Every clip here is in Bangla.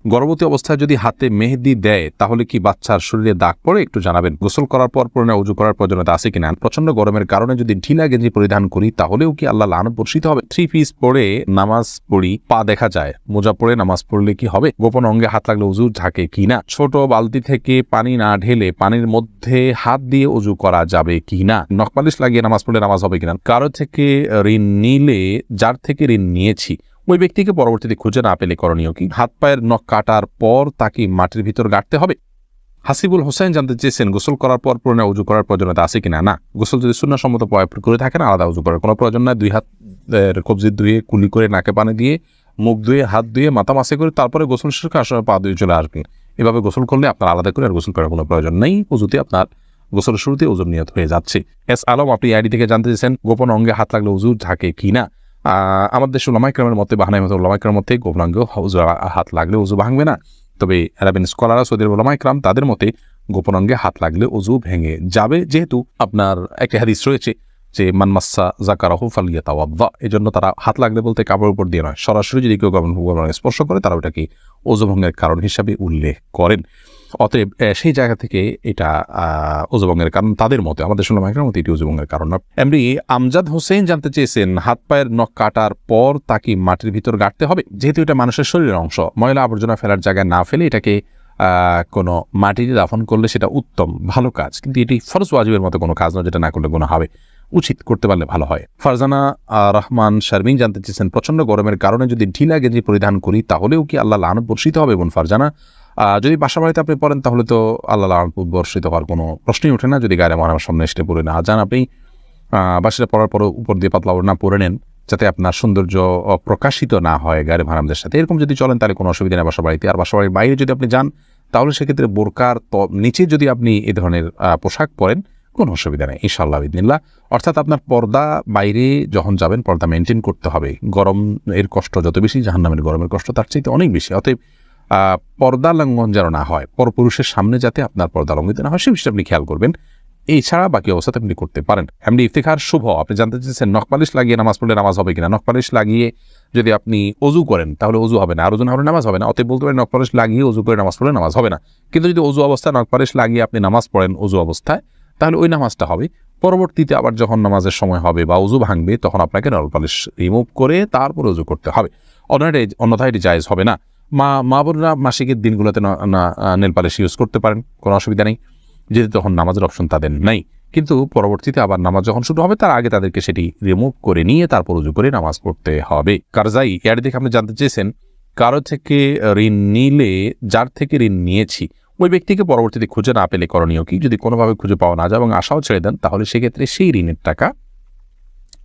গর্ভবতী অবস্থায় যদি হাতে মেহেদি দেয় তাহলে কি বাচ্চার শরীরে দাগ পড়ে? একটু জানাবেন। গোসল করার পর পরে উজু করার প্রয়োজনীয়তা আছে কিনা? প্রচন্ড গরমের কারণে যদি ঢিলা গেঞ্জি পরিধান করি তাহলেও কি আল্লাহ লানত বর্ষিত হবে? 3 পিস পরে নামাজ পড়ি, পা দেখা যায়, মোজা পরে নামাজ পড়লে কি হবে? গোপন অঙ্গে হাত লাগলে উজু ঝাঁকে কিনা? ছোট বালতি থেকে পানি না ঢেলে পানির মধ্যে হাত দিয়ে উজু করা যাবে কিনা? নখপালিশ লাগিয়ে নামাজ পড়লে নামাজ হবে কিনা? কারো থেকে ঋণ নিলে যার থেকে ঋণ নিয়েছি ওই ব্যক্তিকে পরবর্তীতে খুঁজে না পেলে করণীয় কি? হাত পায়ের নখ কাটার পর তাকে মাটির ভিতর গাঁটতে হবে? হাসিবুল হোসেন জানতে চেয়েছেন গোসল করার পর পুনরায় উজু করার প্রয়োজনীয়তা আছে কিনা? না, গোসল যদি সুন্নাহসম্মত করে থাকেন আলাদা উজু করার কোনো প্রয়োজন নাই। 2 হাতের কবজি ধুয়ে, কুলি করে, নাকে পানি দিয়ে, মুখ ধুয়ে, হাত ধুয়ে, মাথা মাসে করে তারপরে গোসল শেষ করে আসলে পা ধুয়ে চলে আসবেন। এভাবে গোসল করলে আপনার আলাদা করে আর গোসল করার কোনো প্রয়োজন নেই। উজুতে আপনার গোসলের শুরুতে উজুর নিয়ত হয়ে যাচ্ছে। এস আলম আপনি আইডি থেকে জানতে চেয়েছেন গোপন অঙ্গে হাত লাগলে উজু ঝাঁকে কিনা? আমাদের দেশ উলামায়ে কেরামের মতে, বাহানাই মতো উলামায়ে কেরামের মতে গোপন অঙ্গে হাত লাগলে উজু ভাঙবে না। তবে আরবিন স্কলাররা, সৌদি আরবের উলামায়ে কেরাম, তাদের মতে গোপন অঙ্গে হাত লাগলে উজু ভেঙে যাবে, যেহেতু আপনার একটা হাদিস রয়েছে যে মান মাসসা যাকারাহু ফালিয়াতাওয়াদ্দা। এজন্য তারা হাত লাগলে বলতে কাপড়ের উপর দিয়ে নয়, সরাসরি যদি কেউ গোপন স্পর্শ করে তারা ওটাকে ওযু ভঙ্গের কারণ হিসাবে উল্লেখ করেন। অতএব সেই জায়গা থেকে এটা ওযু ভঙ্গের কারণ তাদের মতে, আমাদের উলামায়ে মতে এটি ওযু ভঙ্গের কারণ না। এমনি আমজাদ হোসেন জানতে চেয়েছেন হাত পায়ের নখ কাটার পর তাকে মাটির ভিতর গাঁটতে হবে? যেহেতু এটা মানুষের শরীরের অংশ, ময়লা আবর্জনা ফেলার জায়গায় না ফেলে এটাকে কোনো মাটিতে দাফন করলে সেটা উত্তম, ভালো কাজ। কিন্তু এটি ফরজ ওয়াজিবের মতো কোনো কাজ নয় যেটা না করলে গুনাহ হবে। উচিত, করতে পারলে ভালো হয়। ফারজানা রহমান শারমিন জানতে চেয়েছেন প্রচন্ড গরমের কারণে যদি ঢিলা গেঞ্জি পরিধান করি তাহলেও কি আল্লাহ লানত বর্ষিত হবে? বোন ফারজানা, যদি বাসা বাড়িতে আপনি পড়েন তাহলে তো আল্লাহ লানত বর্ষিত হওয়ার কোনো প্রশ্নই ওঠে না। যদি গায়ে মহারামের সামনে এসে পড়ে না যান, আপনি বাসাটা পড়ার পর উপর দিয়ে পাতলা না পরে নেন, যাতে আপনার সৌন্দর্য প্রকাশিত না হয় গায়ে ভাড়ামদের সাথে। এরকম যদি চলেন তাহলে কোনো অসুবিধা নেই বাসা বাড়িতে। আর বাসা বাড়ির বাইরে যদি আপনি যান তাহলে সেক্ষেত্রে বোরকার নিচে যদি আপনি এ ধরনের পোশাক পরেন কোনো অসুবিধা নেই ইনশাআল্লাহ বিদিনিল্লাহ। অর্থাৎ আপনার পর্দা বাইরে যখন যাবেন পর্দা মেনটেন করতে হবে। গরম এর কষ্ট যত বেশি, জাহান্নামের গরমের কষ্ট তার চাইতে অনেক বেশি। অতএব পর্দা লঙ্ঘন যেন না হয়, পরপুরুষের সামনে যাতে আপনার পর্দা লঙ্ঘিত না হয় সে বিষয়টা আপনি খেয়াল করবেন। এছাড়া বাকি অবস্থাতে আপনি করতে পারেন। এমনি ইফতিখার শুভ আপনি জানতে চেয়েছেন নখপালিশ লাগিয়ে নামাজ পড়লে নামাজ হবে কিনা? নখপালিশ লাগিয়ে যদি আপনি অজু করেন তাহলে অজু হবে না, আর ওজু না হলে নামাজ হবে না। অতএব বলতে পারেন নখপালিশ লাগিয়ে অজু করে নামাজ পড়লে নামাজ হবে না। কিন্তু যদি অজু অবস্থায় নখপালিশ লাগিয়ে আপনি নামাজ পড়েন অজু অবস্থায়, তাহলে ওই নামাজটা হবে। পরবর্তীতে আবার যখন নামাজের সময় হবে বা অজু ভাঙবে তখন আপনাকে নখপালিশ রিমুভ করে তারপর অজু করতে হবে। অন্যথায় এটি জায়েজ হবে না। মা বোনরা মাসিকের দিনগুলোতে নেল পালিশ ইউজ করতে পারেন, কোনো অসুবিধা নেই, যেহেতু তখন নামাজের অপশন তাদের নেই। কিন্তু পরবর্তীতে আবার নামাজ যখন শুরু হবে তার আগে তাদেরকে সেটি রিমুভ করে নিয়ে তারপর উজু করে নামাজ পড়তে হবে। কারজাই এর দিকে আপনি জানতে চেয়েছেন কারো থেকে ঋণ নিলে যার থেকে ঋণ নিয়েছি ওই ব্যক্তিকে পরবর্তীতে খুঁজে না পেলে করণীয় কি? যদি কোনোভাবে খুঁজে পাওয়া না যায় এবং আশাও ছেড়ে দেন তাহলে সেক্ষেত্রে সেই ঋণের টাকা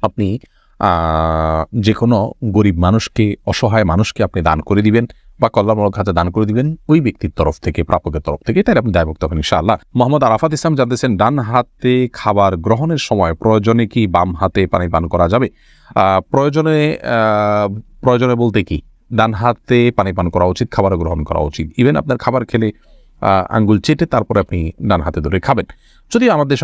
আপনি যে কোনো গরিব মানুষকে, অসহায় মানুষকে আপনি দান করে দিবেন বা কল্যাণমূলক খাতে দান করে দিবেন ওই ব্যক্তির তরফ থেকে, প্রাপকের তরফ থেকে, তাই আপনি দায়মুক্ত হবেন ইনশাআল্লাহ। মোহাম্মদ আরাফাত ইসলাম জানতেছেন ডান হাতে খাবার গ্রহণের সময় প্রয়োজনে কি বাম হাতে পানি পান করা যাবে? প্রয়োজনে বলতে কি, ডান হাতে পানি পান করা উচিত, খাবার গ্রহণ করা উচিত। ইভেন আপনার খাবার খেলে আঙ্গুল চেটে তারপরে আপনি ডান হাতে ধরে খাবেন। যদি আমাদের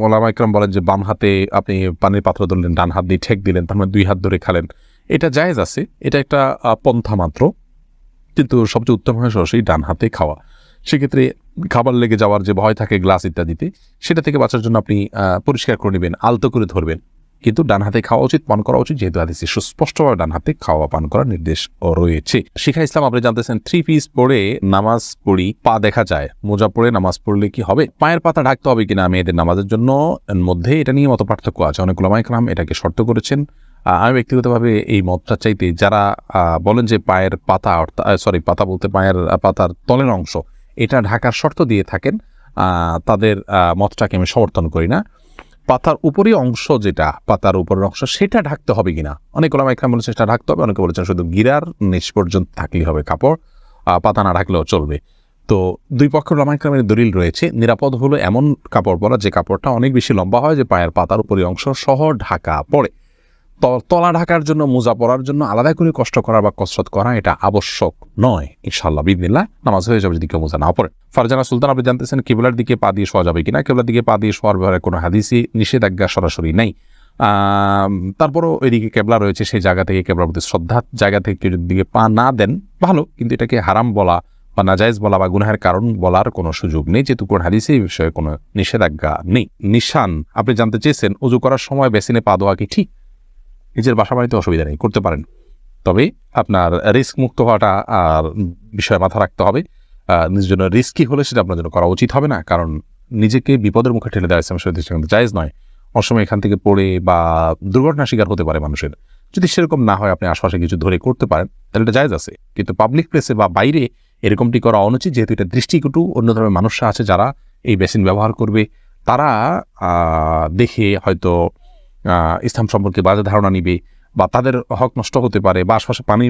ওলামায়ে কেরাম বলেন যে বাম হাতে আপনি পানির পাত্র ধরলেন, ডান হাত দিয়ে ঠেক দিলেন, তার মানে 2 হাত ধরে খালেন, এটা জায়েজ আছে, এটা একটা পন্থা মাত্র। কিন্তু সবচেয়ে উত্তম হয় সরাসরি ডান হাতে খাওয়া। সেক্ষেত্রে খাবার লেগে যাওয়ার যে ভয় থাকে গ্লাস ইত্যাদিতে, সেটা থেকে বাঁচার জন্য আপনি পরিষ্কার করে নেবেন, আলতো করে ধরবেন। কিন্তু ডান হাতে খাওয়া উচিত, পান করা উচিত, যেহেতু হাদিসে সুস্পষ্টভাবে ডান হাতে খাওয়া পান করার নির্দেশ রয়েছে। শিখা ইসলাম আপনি জানতেছেন 3 পিস পরে নামাজ পড়ি, পা দেখা যায়, মোজা পরে নামাজ পড়লে কি হবে? পায়ের পাতা ঢাকতে হবে কিনা মেয়েদের নামাজের জন্য মধ্যে এটা নিয়ে মত পার্থক্য আছে। অনেক উলামায়ে কেরাম এটাকে শর্ত করেছেন। আমি ব্যক্তিগতভাবে এই মতটা চাইতে যারা বলেন যে পায়ের পাতা, পাতা বলতে পায়ের পাতার তলের অংশ এটা ঢাকার শর্ত দিয়ে থাকেন, তাদের মতটাকে আমি সমর্থন করি না। পাতার উপরের অংশ, যেটা পাতার উপরের অংশ, সেটা ঢাকতে হবে কিনা অনেক ওলামায়ে কেরাম বলেছেন সেটা ঢাকতে হবে, অনেকে বলেছেন শুধু গিরার নিচ পর্যন্ত থাকলেই হবে কাপড়, পাতা না ঢাকলেও চলবে। তো দুই পক্ষের ওলামায়ে কেরামের দলিল রয়েছে। নিরাপদ হলো এমন কাপড় পরা যে কাপড়টা অনেক বেশি লম্বা হয়, যে পায়ের পাতার উপরের অংশ সহ ঢাকা পড়ে। তলা ঢাকার জন্য, মোজা পরার জন্য আলাদা করে কষ্ট করা বা কসরত করা এটা আবশ্যক নয় ইনশাআল্লাহ বিদিনিল্লাহ। নামাজ হয়ে যাবে যদি কেউ মোজা না পড়ে। ফারজানা সুলতান আপনি জানতেছেন কিবলার দিকে পা দিয়ে শোয়া যাবে কিনা? কিবলার দিকে পা দিয়ে শোয়ার ব্যাপারে কোনো হাদিসই নিষেধাজ্ঞা সরাসরি নেই। তারপরও এদিকে কেবলা রয়েছে, সেই জায়গা থেকে কেবলার প্রতি শ্রদ্ধার জায়গা থেকে কেউ যদি দিকে পা না দেন ভালো, কিন্তু এটাকে হারাম বলা বা নাজায়েজ বলা বা গুনাহের কারণ বলার কোনো সুযোগ নেই, যেহেতু কোরআন হাদিসে এই বিষয়ে কোনো নিষেধাজ্ঞা নেই। নিশান, আপনি জানতে চেয়েছেন অজু করার সময় বেসিনে পা দেওয়া কি ঠিক? নিজের বাসা বাড়িতে অসুবিধা নেই, করতে পারেন, তবে আপনার রিস্ক মুক্ত হওয়াটা আর বিষয়ে মাথা রাখতে হবে। নিজের জন্য রিস্কি হলে সেটা আপনার জন্য করা উচিত হবে না, কারণ নিজেকে বিপদের মুখে ঠেলে দেওয়া ইসলামের শরীয়তে কিন্তু জায়েজ নয়। অসময় এখান থেকে পড়ে বা দুর্ঘটনা শিকার হতে পারে মানুষের। যদি সেরকম না হয়, আপনি আশপাশে কিছু ধরে করতে পারেন, তাহলে এটা জায়েজ আছে। কিন্তু পাবলিক প্লেসে বা বাইরে এরকমটি করা অনুচিত, যেহেতু এটা দৃষ্টিকটু। অন্য ধরনের মানুষরা আছে যারা এই বেসিন ব্যবহার করবে, তারা দেখে হয়তো ইসলাম সম্পর্কে বাজে ধারণা নিবে, বা তাদের হক নষ্ট হতে পারে, বা আশপাশে পানি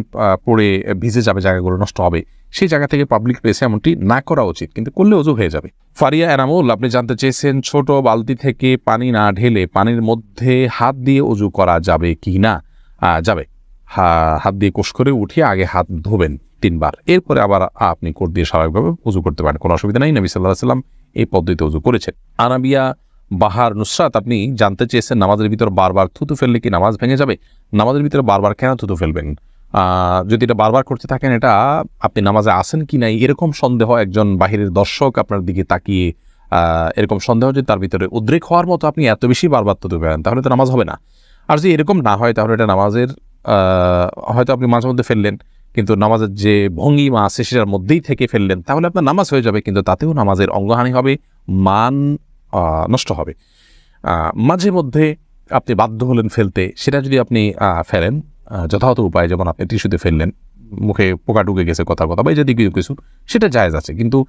পড়ে ভিজে যাবে, জায়গাগুলো নষ্ট হবে। সেই জায়গা থেকে পাবলিক প্লেসে এমনটি না করা উচিত, কিন্তু করলে অজু হয়ে যাবে। ফারিয়া এনামুল, আপনি জানতে চেয়েছেন ছোট বালতি থেকে পানি না ঢেলে পানির মধ্যে হাত দিয়ে অজু করা যাবে কি না? যাবে। হাত দিয়ে কোষ করে উঠিয়ে আগে হাত ধোবেন 3 বার, এরপরে আবার আপনি কোট দিয়ে স্বাভাবিকভাবে অজু করতে পারেন, কোনো অসুবিধা নেই। নবী সাল্লাল্লাহু আলাইহি ওয়াসাল্লাম এই পদ্ধতিতে অজু করেছেন। আনাবিয়া বাহার নুসরাত, আপনি জানতে চেয়েছেন নামাজের ভিতর বারবার থুতু ফেললে কি নামাজ ভেঙে যাবে? নামাজের ভিতরে বারবার কেন থুতু ফেলবেন? যদি এটা বারবার করতে থাকেন, এটা আপনি নামাজে আসেন কি নাই এরকম সন্দেহ, একজন বাহিরের দর্শক আপনার দিকে তাকিয়ে এরকম সন্দেহ যে তার ভিতরে উদ্রেক হওয়ার মতো আপনি এত বেশি বারবার থুতু ফেলেন, তাহলে তো নামাজ হবে না। আর যদি এরকম না হয়, তাহলে এটা নামাজের হয়তো আপনি মাঝে মধ্যে ফেললেন, কিন্তু নামাজের যে ভঙ্গিমা আছে সেটার মধ্যেই থেকে ফেললেন, তাহলে আপনার নামাজ হয়ে যাবে, কিন্তু তাতেও নামাজের অঙ্গহানি হবে, মান নষ্ট হবে। মাঝে মধ্যে আপনি বাধ্য হলেন ফেলতে, সেটা যদি আপনি ফেলেন যথাযথ উপায়, যেমন আপনি টিস্যুতে ফেললেন, মুখে পোকা ঢুকে গেছে কথা বা এই যদি কিছু, সেটা জায়েজ আছে, কিন্তু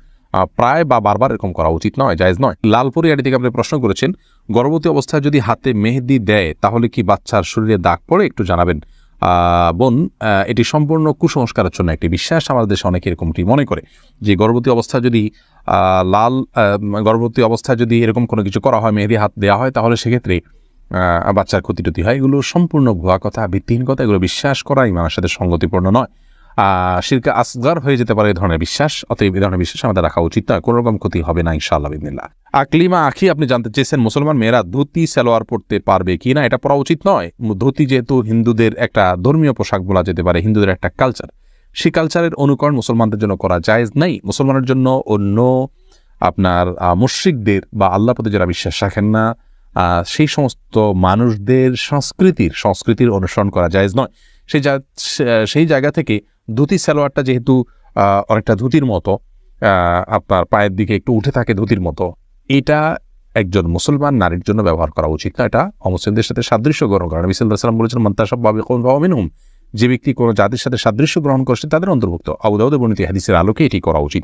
প্রায় বা বারবার এরকম করা উচিত নয়, জায়েজ নয়। লালপুরিয়াটি থেকে আপনি প্রশ্ন করেছেন গর্ভবতী অবস্থায় যদি হাতে মেহেদি দেয় তাহলে কি বাচ্চার শরীরে দাগ পড়ে? একটু জানাবেন। বোন, এটি সম্পূর্ণ কুসংস্কারের জন্য একটি বিশ্বাস। আমাদের দেশে অনেকে এরকমটি মনে করে যে গর্ভবতী অবস্থায় যদি গর্ভবতী অবস্থায় যদি এরকম কোনো কিছু করা হয়, মেহেদি হাত দেওয়া হয়, তাহলে সেক্ষেত্রে বাচ্চার ক্ষতি হয়। এগুলো সম্পূর্ণ ভুয়া কথা, ভিত্তিহীন কথা। এগুলো বিশ্বাস করা ইমানের সাথে সঙ্গতিপূর্ণ নয়, শিরকে আসগার হয়ে যেতে পারে এই ধরনের বিশ্বাস। অতএব এই ধরনের বিশ্বাস আমাদের রাখা উচিত নয়, কোনো রকম ক্ষতি হবে না ইনশাআল্লাহ বিদিনিল্লাহ। আকলিমা আখি, আপনি জানতে চেয়েছেন মুসলমান মেয়েরা ধুতি সালোয়ার পরতে পারবে কি না? এটা পরা উচিত নয়। ধুতি যেহেতু হিন্দুদের একটা ধর্মীয় পোশাক বলা যেতে পারে, হিন্দুদের একটা কালচার, সেই কালচারের অনুকরণ মুসলমানদের জন্য করা জায়েজ নাই। মুসলমানের জন্য অন্য আপনার মুশরিকদের বা আল্লাহ প্রতি যারা বিশ্বাস রাখেন না, সেই সমস্ত মানুষদের সংস্কৃতির অনুসরণ করা জায়েজ নয়। সেই জায়গা থেকে ধুতি সালোয়ারটা যেহেতু অনেকটা ধুতির মতো, আপনার পায়ের দিকে একটু উঠে থাকে ধুতির মতো, এটা একজন মুসলমান নারীর জন্য ব্যবহার করা উচিত না। এটা অমুসলিমদের সাথে সাদৃশ্য গ্রহণ করা। নবী সাল্লাল্লাহু আলাইহি ওয়াসাল্লাম বলেছেন মান তাশাব্বাহা বিকওমিন ফাহুয়া মিনহুম, যে ব্যক্তি কোনো জাতির সাথে সাদৃশ্য গ্রহণ করছে তাদের অন্তর্ভুক্ত। আবু দাউদে বর্ণিত হাদিসের আলোকে এটি করা উচিত।